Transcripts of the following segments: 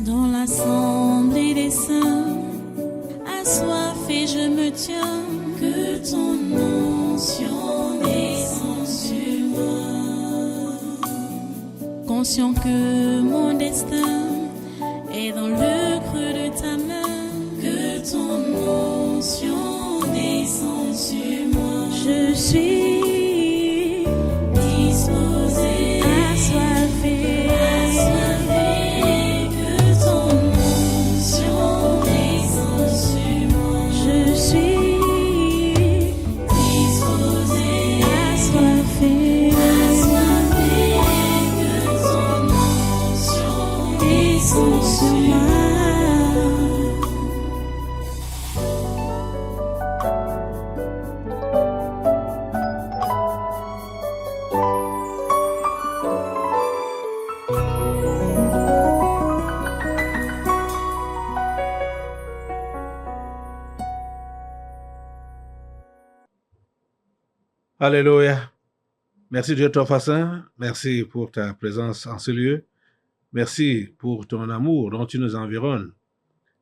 Dans l'assemblée des saints, assoiffé je me tiens, que ton onction descende sur moi. Conscient que mon destin est dans le creux de ta main, que ton onction descende sur moi. Je suis disposé, assoiffé, que ton onction descende sur moi. Je suis disposé, assoiffé, que ton onction descende sur moi. Alléluia. Merci Dieu Tout-Puissant. Merci pour ta présence en ce lieu. Merci pour ton amour dont tu nous environnes.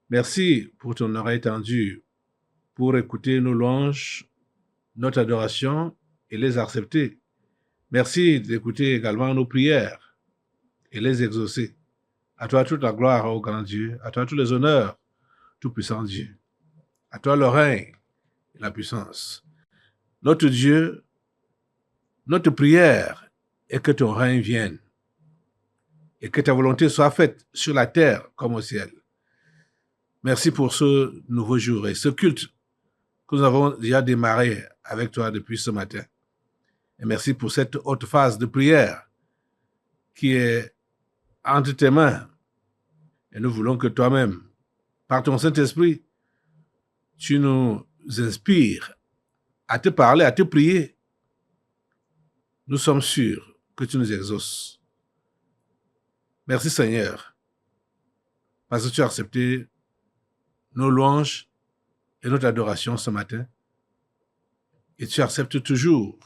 Merci pour ton oreille tendue pour écouter nos louanges, notre adoration et les accepter. Merci d'écouter également nos prières et les exaucer. À toi toute la gloire, ô grand Dieu. À toi tous les honneurs, tout-puissant Dieu. À toi le règne et la puissance. Notre Dieu, notre prière est que ton règne vienne et que ta volonté soit faite sur la terre comme au ciel. Merci pour ce nouveau jour et ce culte que nous avons déjà démarré avec toi depuis ce matin. Et merci pour cette haute phase de prière qui est entre tes mains. Et nous voulons que toi-même, par ton Saint-Esprit, tu nous inspires à te parler, à te prier. Nous sommes sûrs que tu nous exauces. Merci Seigneur, parce que tu as accepté nos louanges et notre adoration ce matin. Et tu acceptes toujours.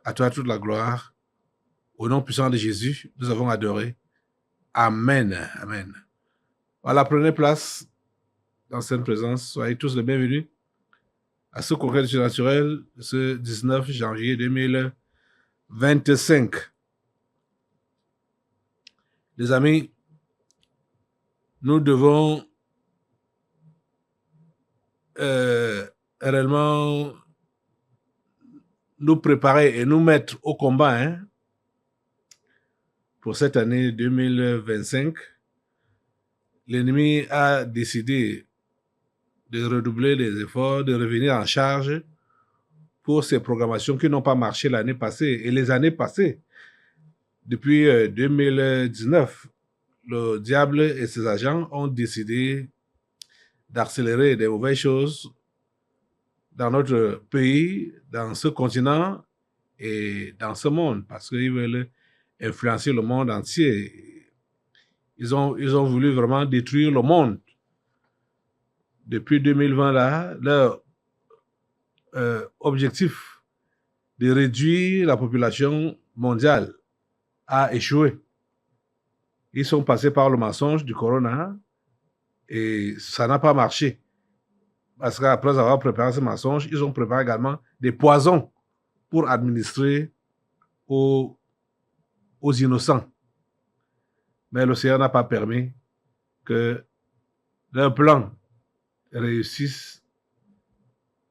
À toi toute la gloire. Au nom puissant de Jésus, nous avons adoré. Amen. Amen. Voilà, prenez place dans cette présence. Soyez tous les bienvenus à ce congrès surnaturel ce 19 janvier 2025. Les amis, nous devons réellement nous préparer et nous mettre au combat pour cette année 2025. L'ennemi a décidé de redoubler les efforts, de revenir en charge pour ces programmations qui n'ont pas marché l'année passée et les années passées. Depuis 2019, le diable et ses agents ont décidé d'accélérer des mauvaises choses dans notre pays, dans ce continent et dans ce monde, parce qu'ils veulent influencer le monde entier. Ils ont voulu vraiment détruire le monde. Depuis 2020, là, leur objectif de réduire la population mondiale a échoué. Ils sont passés par le mensonge du corona et ça n'a pas marché. Parce qu'après avoir préparé ce mensonge, ils ont préparé également des poisons pour administrer aux innocents. Mais le Seigneur n'a pas permis que leur plan réussisse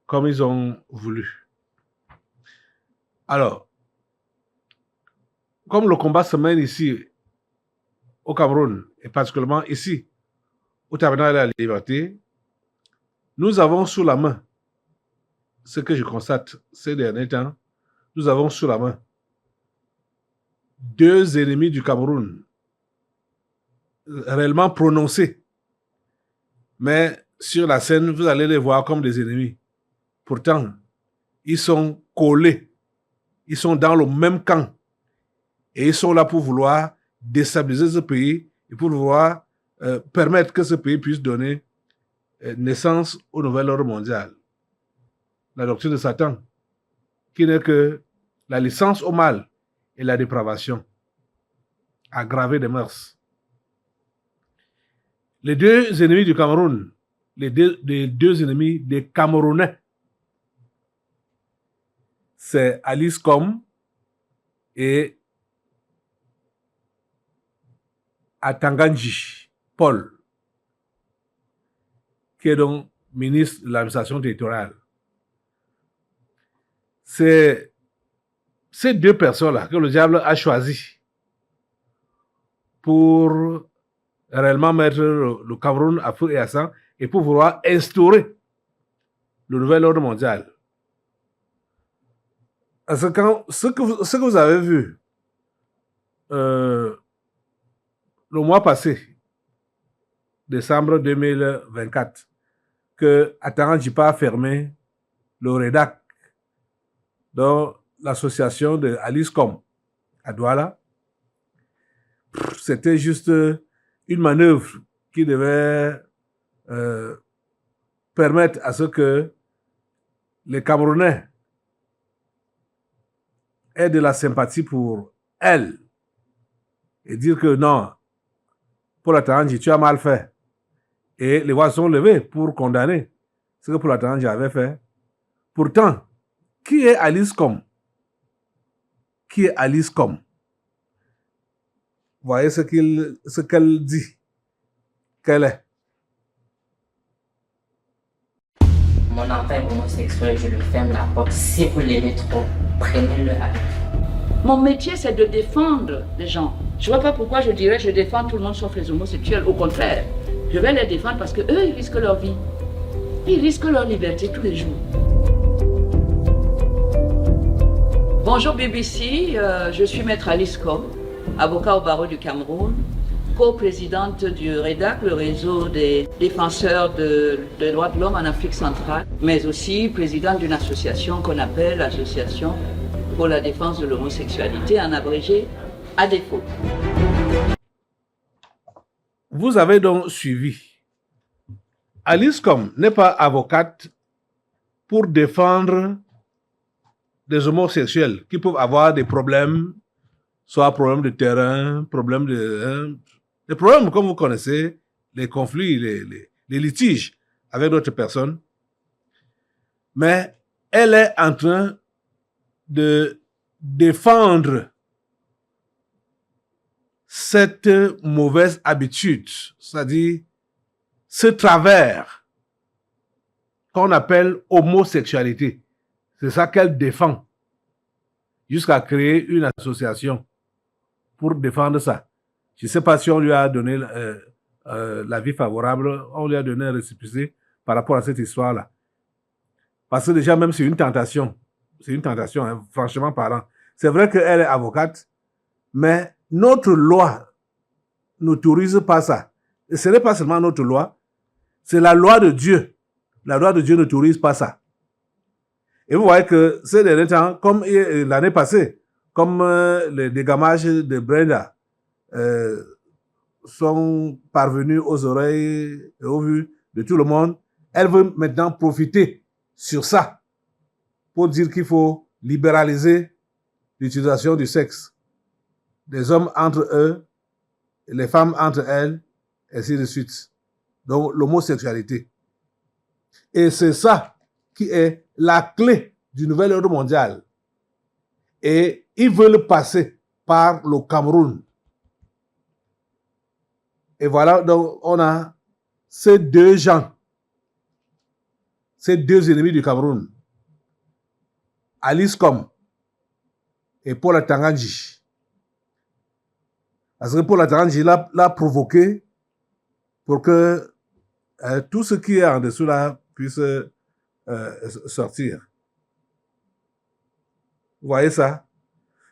comme ils ont voulu. Alors, comme le combat se mène ici, au Cameroun, et particulièrement ici, au Tabernacle de la Liberté, nous avons sous la main, ce que je constate ces derniers temps, nous avons sous la main deux ennemis du Cameroun réellement prononcés. Mais sur la scène, vous allez les voir comme des ennemis. Pourtant, ils sont collés. Ils sont dans le même camp. Et ils sont là pour vouloir déstabiliser ce pays et pour vouloir permettre que ce pays puisse donner naissance au nouvel ordre mondial. La doctrine de Satan, qui n'est que la licence au mal et la dépravation, aggraver des mœurs. Les deux ennemis du Cameroun, les deux ennemis des Camerounais, c'est Alice Com et Atanganji Paul, qui est donc ministre de l'administration territoriale. C'est ces deux personnes-là que le diable a choisi pour réellement mettre le Cameroun à feu et à sang et pour vouloir instaurer le nouvel ordre mondial. Parce que ce que vous avez vu le mois passé, décembre 2024, que Atanganjipa a fermé le REDAC, dans l'association de Aliscom à Douala, c'était juste une manœuvre qui devait permettre à ce que les Camerounais aient de la sympathie pour elle et dire que non, Paul Atanganji, tu as mal fait. Et les voix sont levées pour condamner ce que Paul Atanganji avait fait. Pourtant, qui est Aliscom? Qui est Aliscom? Voyez ce qu'elle dit qu'elle est. Mon enfant est homosexuel, je lui ferme la porte. Si vous l'aimez trop, prenez-le avec vous. Mon métier, c'est de défendre les gens. Je ne vois pas pourquoi je dirais je défends tout le monde sauf les homosexuels. Au contraire, je vais les défendre parce qu'eux, ils risquent leur vie. Ils risquent leur liberté tous les jours. Bonjour BBC, je suis maître Alice Com, avocat au barreau du Cameroun, co-présidente du REDAC, le réseau des défenseurs des droits de l'homme en Afrique centrale, mais aussi présidente d'une association qu'on appelle l'Association pour la défense de l'homosexualité, en abrégé ADEFO. Vous avez donc suivi. Alice Com n'est pas avocate pour défendre des homosexuels qui peuvent avoir des problèmes, soit problèmes de terrain, des problèmes comme vous connaissez, les conflits, les litiges avec d'autres personnes. Mais elle est en train de défendre cette mauvaise habitude, c'est-à-dire ce travers qu'on appelle homosexualité. C'est ça qu'elle défend, jusqu'à créer une association pour défendre ça. Je ne sais pas si on lui a donné l'avis favorable, on lui a donné un récépissé par rapport à cette histoire-là. Parce que déjà, même c'est une tentation, hein, franchement parlant. C'est vrai qu'elle est avocate, mais notre loi n'autorise pas ça. Et ce n'est pas seulement notre loi, c'est la loi de Dieu. La loi de Dieu n'autorise pas ça. Et vous voyez que ces derniers temps, comme l'année passée, comme les dégamages de Brenda sont parvenus aux oreilles et aux vues de tout le monde, elle veut maintenant profiter sur ça pour dire qu'il faut libéraliser l'utilisation du sexe des hommes entre eux, les femmes entre elles, et ainsi de suite. Donc l'homosexualité. Et c'est ça qui est la clé du nouvel ordre mondial. Et ils veulent passer par le Cameroun. Et voilà, donc on a ces deux gens, ces deux ennemis du Cameroun, Alice Com et Paul Atanganji. Parce que Paul Atanganji l'a provoqué pour que tout ce qui est en dessous là puisse sortir. Vous voyez ça?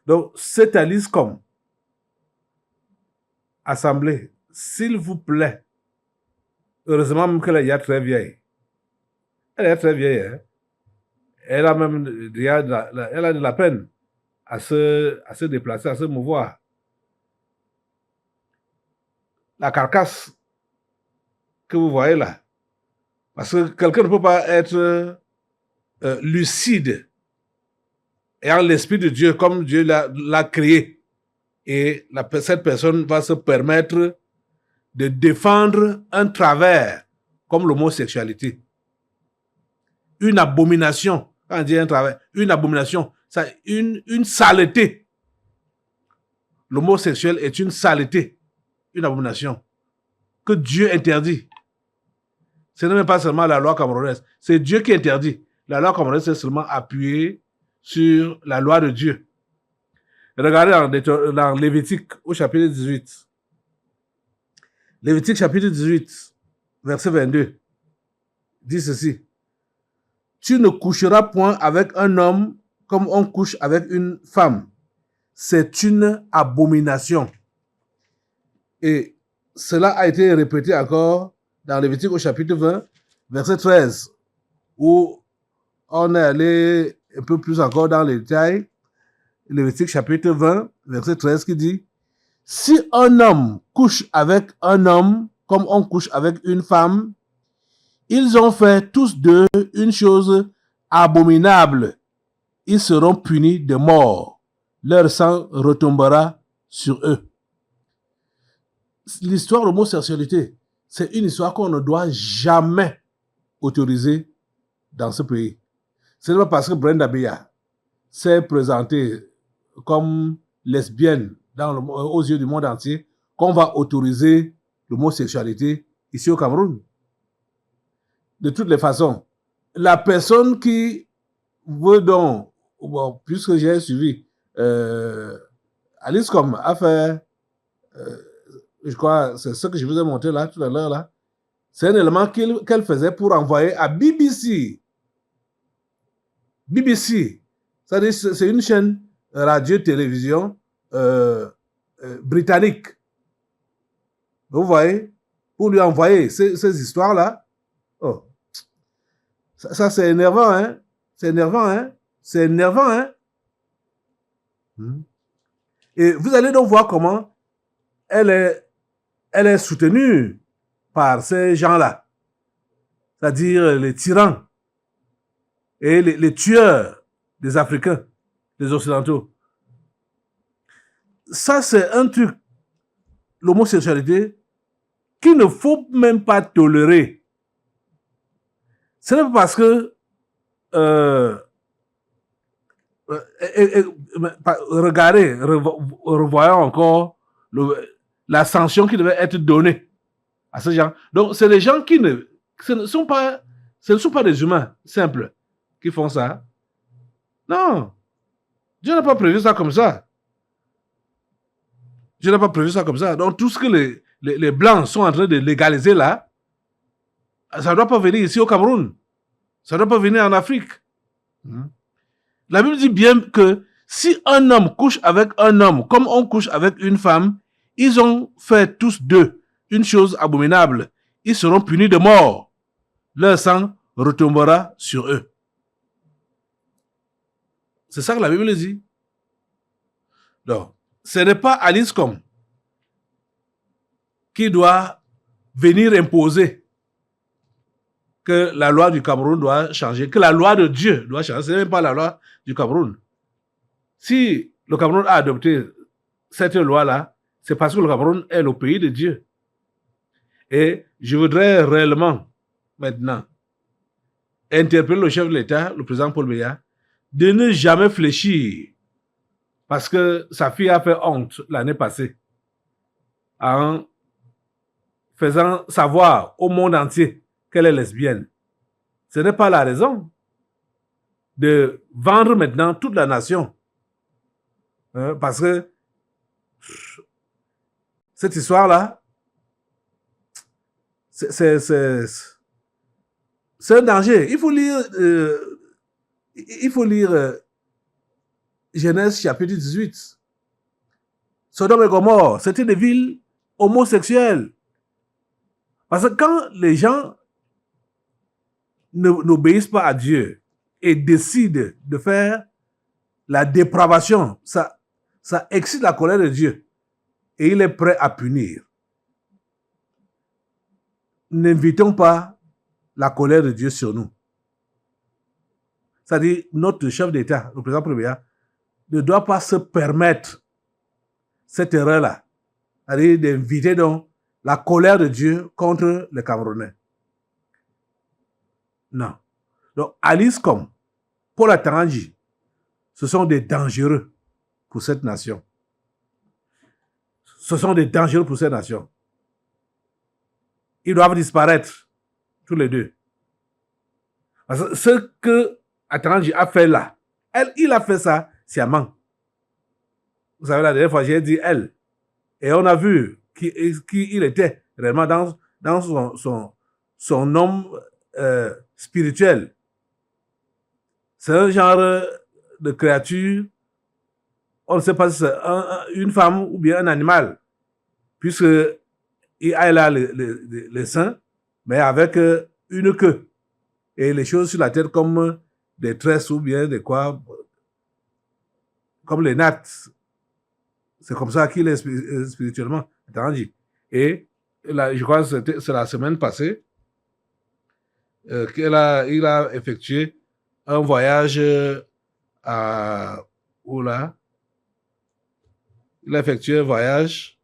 Donc, cette Alice Com, assemblée, s'il vous plaît, heureusement même qu'elle est très vieille. Elle est très vieille, hein? Elle a même elle a de la peine à se déplacer, à se mouvoir. La carcasse que vous voyez là, parce que quelqu'un ne peut pas être lucide ayant l'Esprit de Dieu comme Dieu l'a créé. Et cette personne va se permettre de défendre un travers comme l'homosexualité. Une abomination, quand on dit un travers, une abomination, ça, une saleté. L'homosexuel est une saleté, une abomination que Dieu interdit. Ce n'est même pas seulement la loi camerounaise, c'est Dieu qui interdit. La loi camerounaise est seulement appuyée sur la loi de Dieu. Regardez dans Lévitique au chapitre 18. Lévitique chapitre 18, verset 22, dit ceci. Tu ne coucheras point avec un homme comme on couche avec une femme. C'est une abomination. Et cela a été répété encore dans Lévitique au chapitre 20, verset 13, où on est allé un peu plus encore dans les détails. Lévitique chapitre 20, verset 13 qui dit « Si un homme couche avec un homme comme on couche avec une femme, ils ont fait tous deux une chose abominable. Ils seront punis de mort. Leur sang retombera sur eux. » L'histoire de l'homosexualité, c'est une histoire qu'on ne doit jamais autoriser dans ce pays. Ce n'est pas parce que Brenda Biya s'est présentée comme lesbienne aux yeux du monde entier qu'on va autoriser l'homosexualité ici au Cameroun. De toutes les façons, la personne qui veut donc, bon, puisque j'ai suivi, Alice Com a fait, je crois, c'est ce que je vous ai montré là, tout à l'heure là, c'est un élément qu'elle faisait pour envoyer à BBC. BBC, c'est-à-dire c'est une chaîne radio-télévision britannique. Vous voyez, pour lui envoyer ces histoires-là. Oh. Ça c'est énervant, hein? C'est énervant, hein? C'est énervant, hein? Et vous allez donc voir comment elle est soutenue par ces gens-là. C'est-à-dire les tyrans et les tueurs des Africains, des Occidentaux. Ça, c'est un truc, l'homosexualité, qu'il ne faut même pas tolérer. Ce n'est pas parce que regardez, revoyons encore la sanction qui devait être donnée à ces gens. Donc, c'est des gens qui ce ne sont pas des humains simples qui font ça. Non. Dieu n'a pas prévu ça comme ça. Dieu n'a pas prévu ça comme ça. Donc, tout ce que les Blancs sont en train de légaliser là, ça ne doit pas venir ici au Cameroun. Ça ne doit pas venir en Afrique. La Bible dit bien que si un homme couche avec un homme comme on couche avec une femme, ils ont fait tous deux une chose abominable. Ils seront punis de mort. Leur sang retombera sur eux. C'est ça que la Bible dit. Donc, ce n'est pas Alice Com qui doit venir imposer que la loi du Cameroun doit changer, que la loi de Dieu doit changer. Ce n'est même pas la loi du Cameroun. Si le Cameroun a adopté cette loi-là, c'est parce que le Cameroun est le pays de Dieu. Et je voudrais réellement, maintenant, interpeller le chef de l'État, le président Paul Biya, de ne jamais fléchir, parce que sa fille a fait honte l'année passée, en faisant savoir au monde entier qu'elle est lesbienne. Ce n'est pas la raison de vendre maintenant toute la nation. Parce que cette histoire-là, c'est un danger. Il faut lire Genèse chapitre 18. Sodome et Gomorrhe, c'était des villes homosexuelles. Parce que quand les gens n'obéissent pas à Dieu et décident de faire la dépravation, ça excite la colère de Dieu et il est prêt à punir. N'invitons pas la colère de Dieu sur nous. C'est-à-dire, notre chef d'État, le président Paul Biya, ne doit pas se permettre cette erreur-là. C'est-à-dire d'inviter donc la colère de Dieu contre les Camerounais. Non. Donc, Alice comme Paul Atanganji, ce sont des dangereux pour cette nation. Ce sont des dangereux pour cette nation. Ils doivent disparaître, tous les deux. Parce que ce que Atanganji a fait là, il a fait ça sciemment. Vous savez, la dernière fois, j'ai dit elle. Et on a vu qui il était réellement dans son homme spirituel. C'est un genre de créature, on ne sait pas si c'est une femme ou bien un animal, puisque il a là les seins, mais avec une queue. Et les choses sur la tête comme des tresses ou bien des quoi, comme les nattes. C'est comme ça qu'il est spirituellement. Et là, je crois que c'est la semaine passée il a effectué un voyage à... Où là? Il a effectué un voyage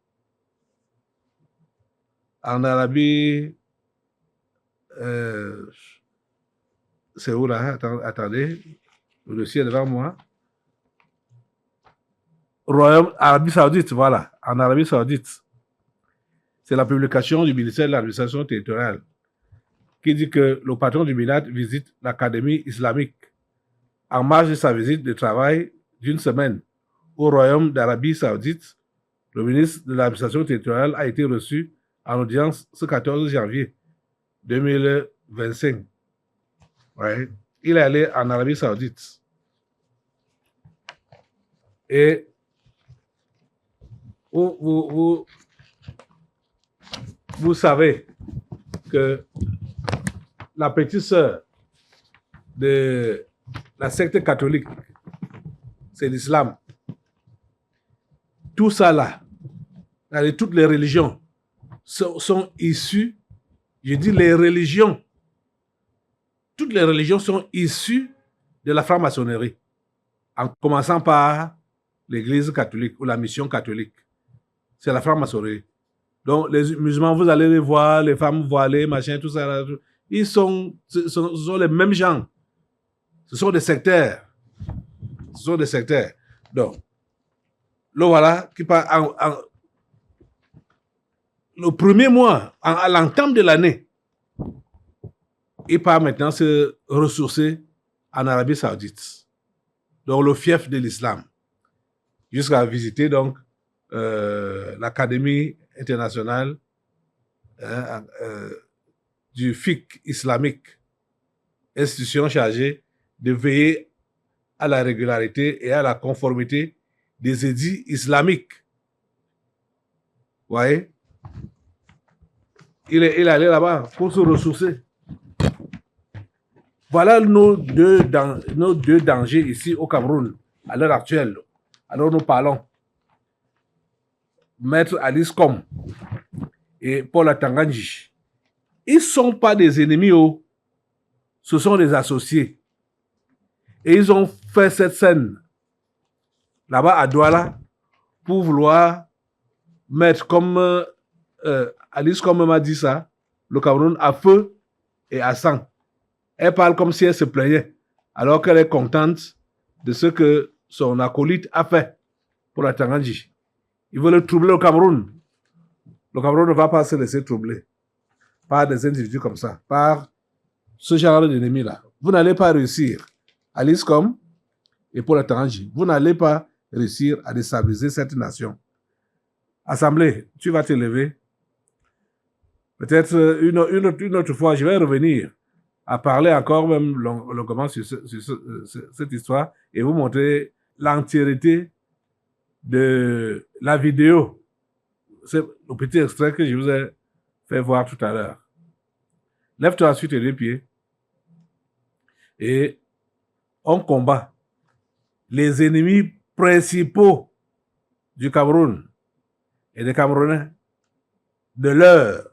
en Arabie... c'est où là? Attendez. Le dossier est devant moi. Royaume, Arabie Saoudite, voilà, en Arabie Saoudite. C'est la publication du ministère de l'administration territoriale qui dit que le patron du MINAD visite l'Académie islamique. En marge de sa visite de travail d'une semaine au Royaume d'Arabie Saoudite, le ministre de l'administration territoriale a été reçu en audience ce 14 janvier 2025. Ouais. Il est allé en Arabie Saoudite. Et vous savez que la petite sœur de la secte catholique, c'est l'islam. Tout ça là, toutes les religions sont issues, je dis les religions, toutes les religions sont issues de la franc-maçonnerie, en commençant par l'église catholique ou la mission catholique. C'est la franc-maçonnerie. Donc, les musulmans, vous allez les voir, les femmes voilées, machin, tout ça. Là, ce sont les mêmes gens. Ce sont des sectaires. Ce sont des sectaires. Donc, le voilà qui part le premier mois, à l'entame de l'année, il part maintenant se ressourcer en Arabie Saoudite. Donc, le fief de l'islam. Jusqu'à visiter, donc, l'Académie internationale du fiqh islamique, institution chargée de veiller à la régularité et à la conformité des édits islamiques. Vous voyez? Il est allé là-bas pour se ressourcer. Voilà nos deux dangers ici au Cameroun, à l'heure actuelle. Alors nous parlons. Maître Alice Com et Paul Atanganji, ils ne sont pas des ennemis, ce sont des associés. Et ils ont fait cette scène là-bas à Douala pour vouloir mettre, comme Alice Com m'a dit ça, le Cameroun à feu et à sang. Elle parle comme si elle se plaignait, alors qu'elle est contente de ce que son acolyte a fait pour Atanganji. Ils veulent troubler le Cameroun. Le Cameroun ne va pas se laisser troubler par des individus comme ça, par ce genre d'ennemis-là. Vous n'allez pas réussir. Alice Com et Paul Atanganji, vous n'allez pas réussir à déstabiliser cette nation. Assemblée, tu vas te lever. Peut-être une autre fois, je vais revenir à parler encore même longuement sur cette histoire et vous montrer l'entièreté de la vidéo. C'est le petit extrait que je vous ai fait voir tout à l'heure. Lève-toi sur tes deux pieds et on combat les ennemis principaux du Cameroun et des Camerounais de l'heure.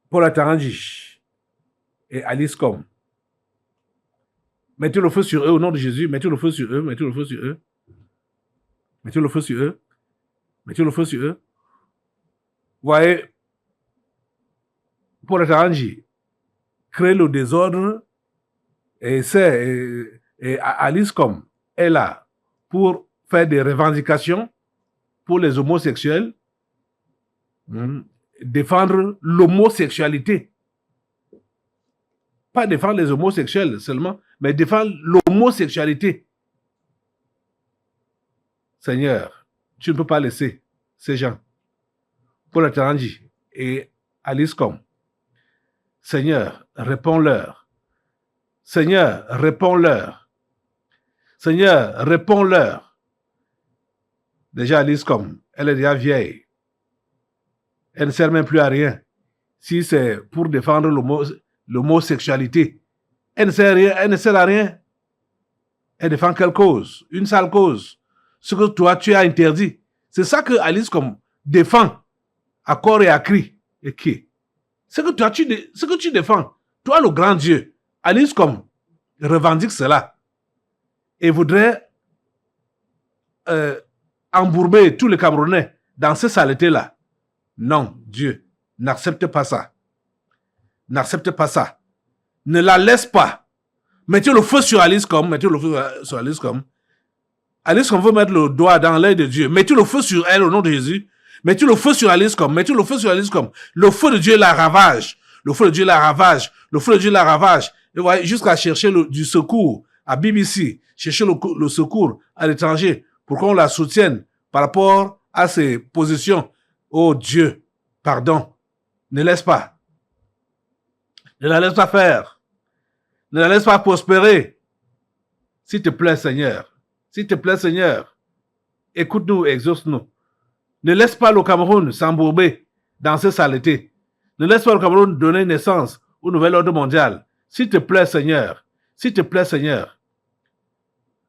Paul Atanganji et Alice Com. Mettez le feu sur eux au nom de Jésus. Mettez le feu sur eux. Mettez le feu sur eux. Mettez le feu sur eux. Mettez le feu sur eux. Vous voyez, Paul Taranji crée le désordre et Aliscom est là pour faire des revendications pour les homosexuels, défendre l'homosexualité. Pas défendre les homosexuels seulement, mais défendre l'homosexualité. Seigneur, tu ne peux pas laisser ces gens, Paul Taranji et Aliscom. Seigneur, réponds-leur. Seigneur, réponds-leur. Seigneur, réponds-leur. Déjà, Aliscom, elle est déjà vieille. Elle ne sert même plus à rien. Si c'est pour défendre l'homosexualité, elle ne sert à rien. Elle défend quelle cause? Une sale cause. Ce que toi, tu as interdit. C'est ça que Aliscom défend à corps et à cri. Et qui? Ce que tu défends, toi le grand Dieu, Aliscom revendique cela et voudrait embourber tous les Camerounais dans ces saletés-là. Non, Dieu, n'accepte pas ça. N'accepte pas ça. Ne la laisse pas. Mettez le feu sur Aliscom, mettez le feu sur Aliscom. Aliscom veut mettre le doigt dans l'œil de Dieu. Mettez le feu sur elle au nom de Jésus. Mettez le feu sur Aliscom. Mettez le feu sur Aliscom. Le feu de Dieu la ravage. Le feu de Dieu la ravage. Le feu de Dieu la ravage. Et voilà, jusqu'à chercher du secours à BBC. Chercher le secours à l'étranger pour qu'on la soutienne par rapport à ses positions. Oh Dieu, pardon. Ne laisse pas. Ne la laisse pas faire. Ne la laisse pas prospérer. S'il te plaît, Seigneur. S'il te plaît, Seigneur. Écoute-nous, exauce-nous. Ne laisse pas le Cameroun s'embourber dans ces saletés. Ne laisse pas le Cameroun donner naissance au nouvel ordre mondial. S'il te plaît, Seigneur. S'il te plaît, Seigneur.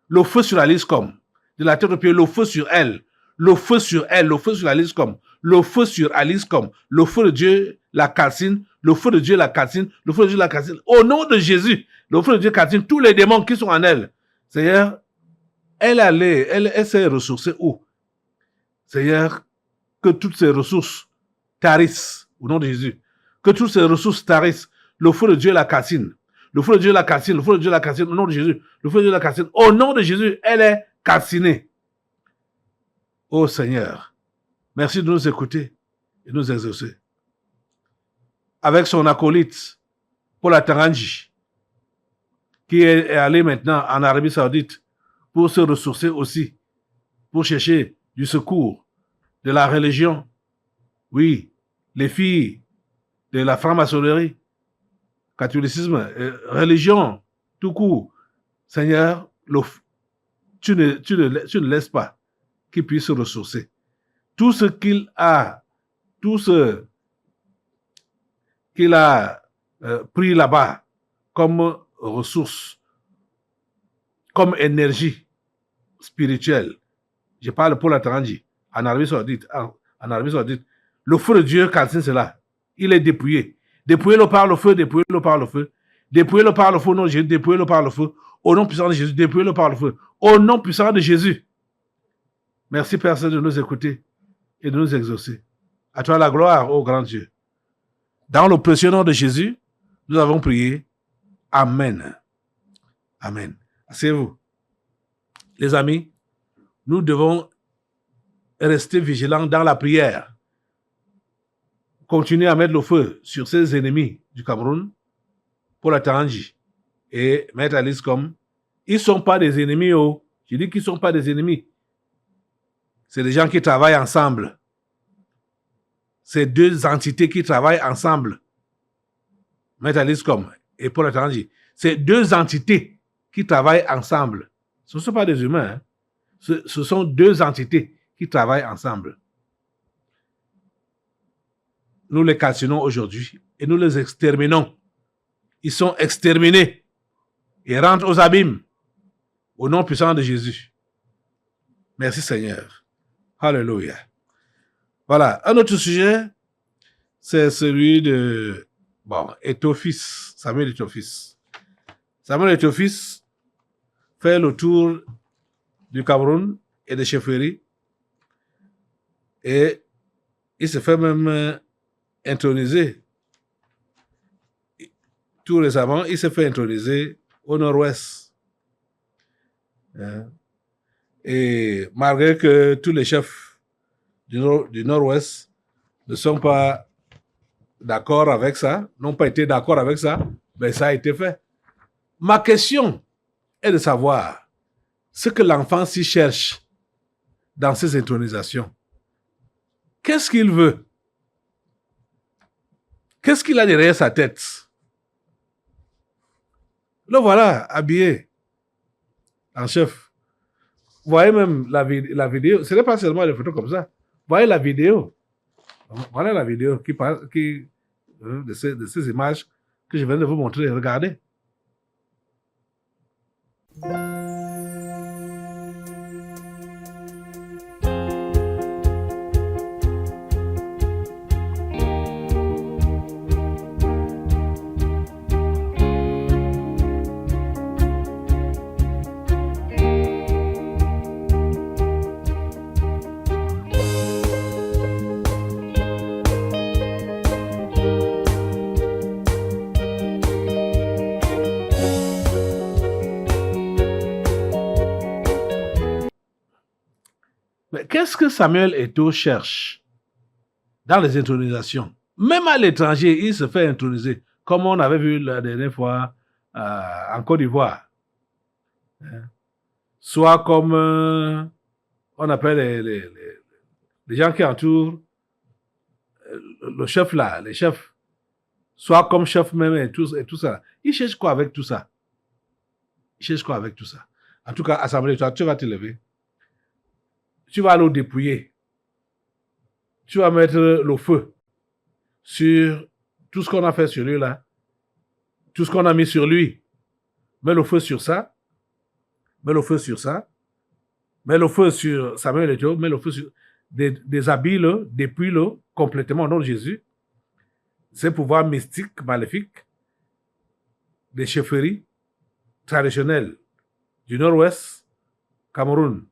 Le feu sur Aliscom. De la tête aux pieds, le feu sur elle. Le feu sur elle. Le feu sur Aliscom. Le feu sur Aliscom. Le feu de Dieu la calcine. Le feu de Dieu la calcine. Le feu de Dieu la calcine. Au nom de Jésus, le feu de Dieu calcine tous les démons qui sont en elle. Seigneur, elle s'est ressourcée où? Seigneur, que toutes ces ressources tarissent au nom de Jésus. Que toutes ces ressources tarissent. Le feu de Dieu la calcine. Le feu de Dieu la calcine. Le feu de Dieu la calcine au nom de Jésus. Le feu de Dieu la calcine. Au nom de Jésus, elle est calcinée. Oh Seigneur, merci de nous écouter et de nous exaucer. Avec son acolyte, Paul Taranji, qui est allé maintenant en Arabie Saoudite pour se ressourcer aussi, pour chercher du secours de la religion. Oui, les filles de la franc-maçonnerie, catholicisme, religion, tout court. Seigneur, tu ne laisses pas qu'il puisse se ressourcer. Tout ce qu'il a pris là-bas comme ressource, comme énergie spirituelle. Je parle pour la Taranji, en Arabie Saoudite. Le feu de Dieu calcine cela. Il est dépouillé. Dépouillez-le par le feu, dépouillez-le par le feu. Dépouillez-le par le feu, au nom de Jésus, dépouillez-le par le feu. Au nom puissant de Jésus, dépouillez-le par le feu. Au nom puissant de Jésus. Merci, Père, de nous écouter et de nous exaucer. À toi la gloire, ô grand Dieu. Dans le précieux nom de Jésus, nous avons prié. Amen. Amen. Asseyez-vous. Les amis, nous devons rester vigilants dans la prière. Continuer à mettre le feu sur ces ennemis du Cameroun, pour la Taranji et Maître Aliscom. Ils ne sont pas des ennemis. Oh. Je dis qu'ils ne sont pas des ennemis. C'est des gens qui travaillent ensemble. C'est deux entités qui travaillent ensemble. Maître Aliscom et Paul Taranji. C'est deux entités qui travaillent ensemble. Ce ne sont pas des humains. Hein. Ce sont deux entités qui travaillent ensemble. Nous les calcinons aujourd'hui et nous les exterminons. Ils sont exterminés et rentrent aux abîmes au nom puissant de Jésus. Merci Seigneur. Alléluia. Voilà, un autre sujet, c'est celui de Etophis, Samuel Etophis. Samuel Etophis fait le tour du Cameroun et de chefferie Et il se fait même introniser. Tout récemment, il s'est fait introniser au nord-ouest. Hein. Et malgré que tous les chefs du nord-ouest ne sont pas d'accord avec ça, n'ont pas été d'accord avec ça, mais ça a été fait. Ma question est de savoir ce que l'enfant s'y cherche dans ces intronisations. Qu'est-ce qu'il veut? Qu'est-ce qu'il a derrière sa tête? Le voilà, habillé en chef. Vous voyez même la vidéo. Ce n'est pas seulement des photos comme ça. Vous voyez la vidéo. Voilà la vidéo de ces images que je viens de vous montrer. Regardez. Mais qu'est-ce que Samuel Eto'o cherche dans les intronisations? Même à l'étranger, il se fait introniser, comme on avait vu la dernière fois en Côte d'Ivoire. Soit comme on appelle les gens qui entourent le chef là, les chefs. Soit comme chef même et tout ça. Il cherche quoi avec tout ça? Il cherche quoi avec tout ça? En tout cas, Assemblée, tu vas te lever. Tu vas le dépouiller. Tu vas mettre le feu sur tout ce qu'on a fait sur lui là. Tout ce qu'on a mis sur lui. Mets le feu sur ça. Mets le feu sur ça. Mets le feu sur Samuel Eto'o. Mets le feu sur... Déshabille-le, dépouille-le complètement au nom de Jésus. Ces pouvoirs mystiques, maléfiques, des chefferies traditionnelles du nord-ouest, Cameroun.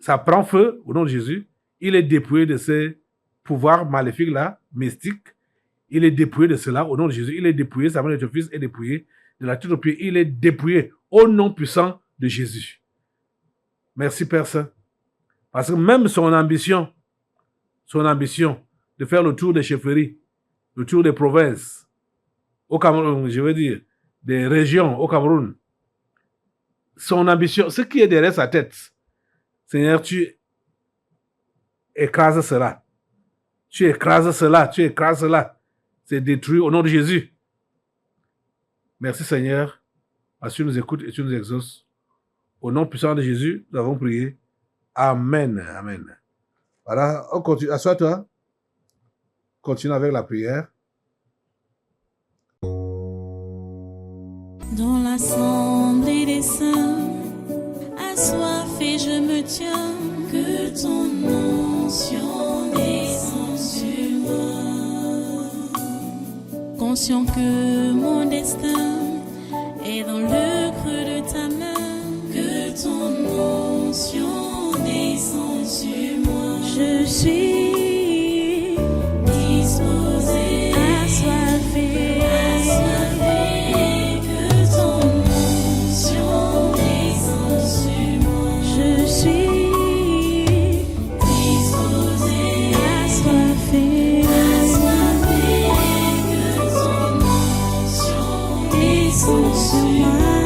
Ça prend feu au nom de Jésus. Il est dépouillé de ces pouvoirs maléfiques-là, mystiques. Il est dépouillé de cela au nom de Jésus. Il est dépouillé, Samuel Eto'o fils est dépouillé de la tête aux pieds. Il est dépouillé au nom puissant de Jésus. Merci Père Saint. Parce que même son ambition de faire le tour des chefferies, le tour des provinces, au Cameroun, je veux dire, des régions au Cameroun, son ambition, ce qui est derrière sa tête, Seigneur, tu écrases cela. Tu écrases cela. C'est détruit au nom de Jésus. Merci Seigneur, parce que tu nous écoutes et tu nous exauces. Au nom puissant de Jésus, nous avons prié. Amen. Amen. Voilà, on continue. Assois-toi. Continue avec la prière. Dans l'assemblée des saints, assoiffé je me tiens, que ton onction descende sur moi. Conscient que mon destin est dans le creux de ta main, que ton onction descende sur moi. Je suis disposé, assoiffé, que ton onction descende sur moi. Je suis disposé, assoiffé, que ton onction descende sur moi.